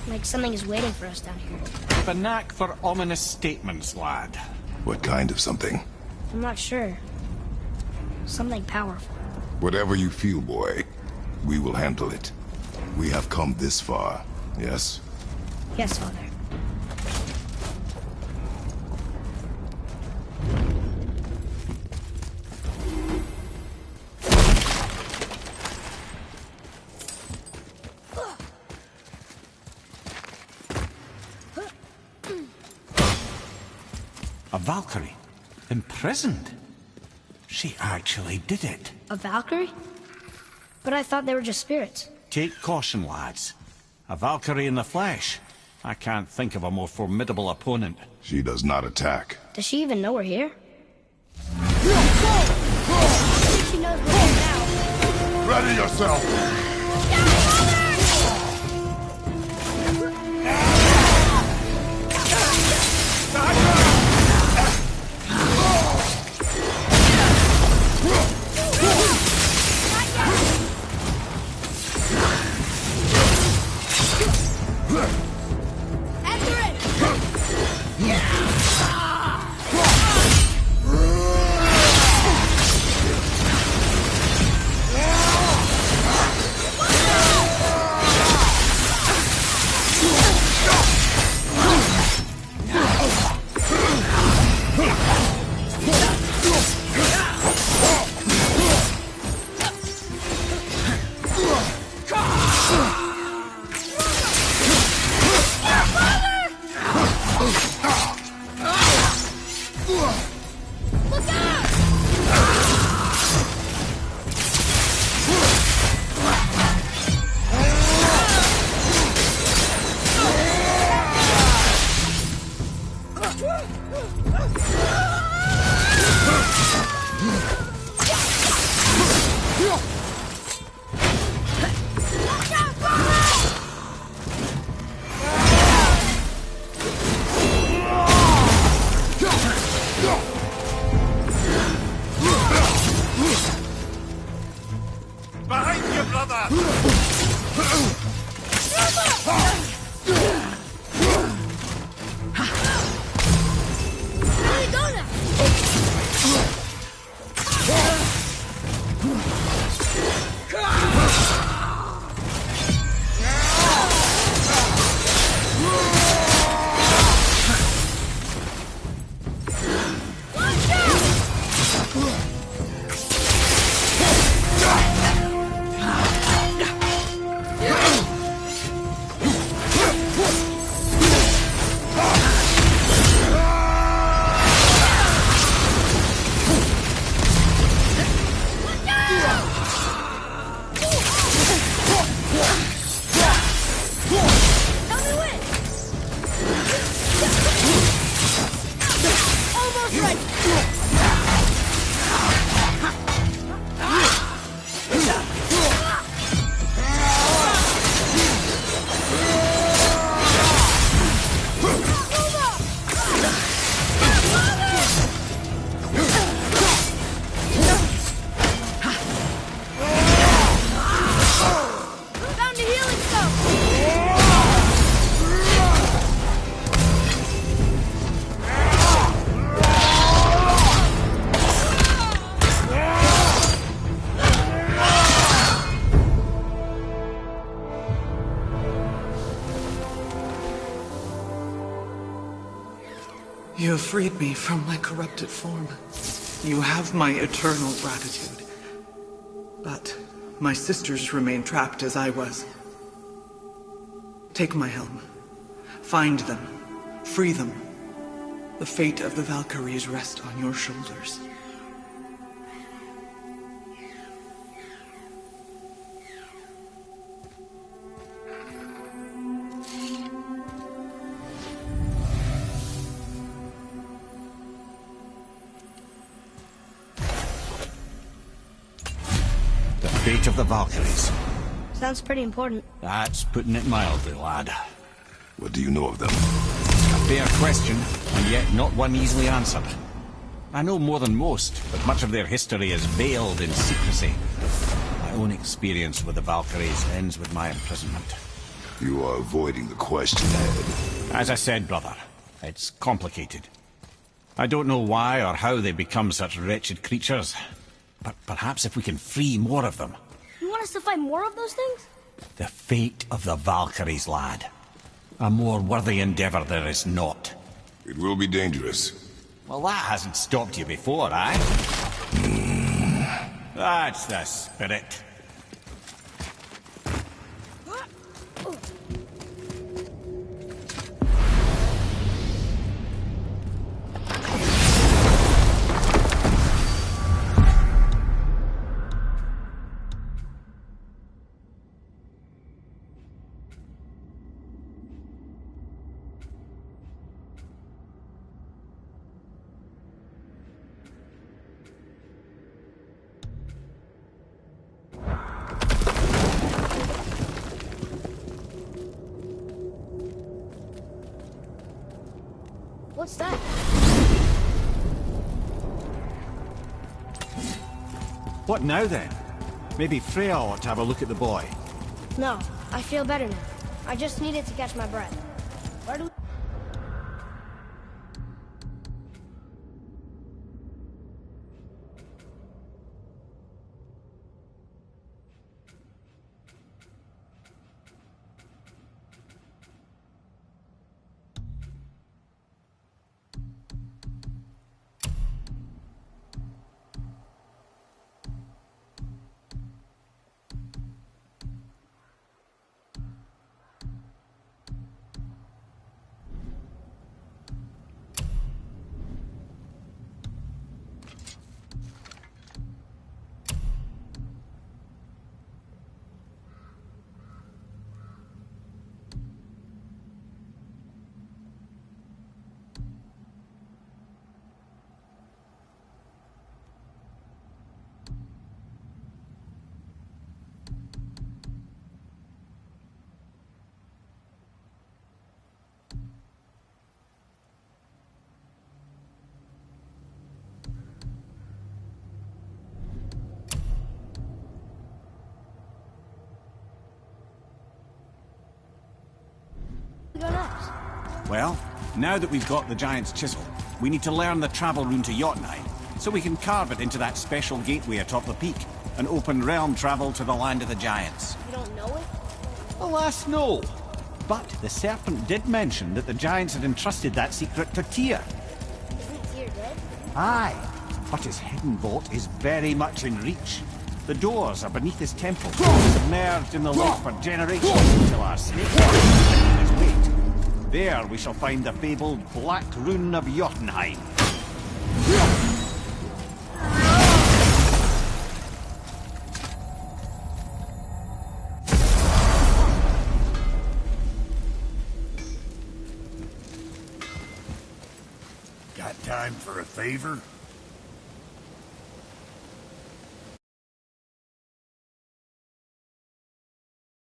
like something is waiting for us down here. Have a knack for ominous statements, lad. What kind of something? I'm not sure. Something powerful. Whatever you feel, boy, we will handle it. We have come this far, yes? Yes, Father. A Valkyrie? Imprisoned? She actually did it. A Valkyrie? But I thought they were just spirits. Take caution, lads. A Valkyrie in the flesh. I can't think of a more formidable opponent. She does not attack. Does she even know we're here? I think she knows we're here now. Ready yourself! Where do we go now? You have freed me from my corrupted form. You have my eternal gratitude. But my sisters remain trapped as I was. Take my helm. Find them. Free them. The fate of the Valkyries rests on your shoulders. The fate of the Valkyries. Sounds pretty important. That's putting it mildly, lad. What do you know of them? A fair question, and yet not one easily answered. I know more than most, but much of their history is veiled in secrecy. My own experience with the Valkyries ends with my imprisonment. You are avoiding the question, Ed. As I said, brother, it's complicated. I don't know why or how they become such wretched creatures, but perhaps if we can free more of them. You want us to fight more of those things? The fate of the Valkyries, lad. A more worthy endeavor there is not. It will be dangerous. Well, that hasn't stopped you before, eh? That's the spirit. What's that? What now, then? Maybe Freya ought to have a look at the boy. No, I feel better now. I just needed to catch my breath. Where do we... Well, now that we've got the Giant's Chisel, we need to learn the travel rune to Jotunheim, so we can carve it into that special gateway atop the peak, and open realm travel to the land of the Giants. You don't know it? Alas, no. But the Serpent did mention that the Giants had entrusted that secret to Tyr. Isn't Tyr dead? Aye, but his hidden vault is very much in reach. The doors are beneath his temple, submerged in the lake for generations until our snake in his weight. There we shall find the fabled Black Rune of Jotunheim. Got time for a favor?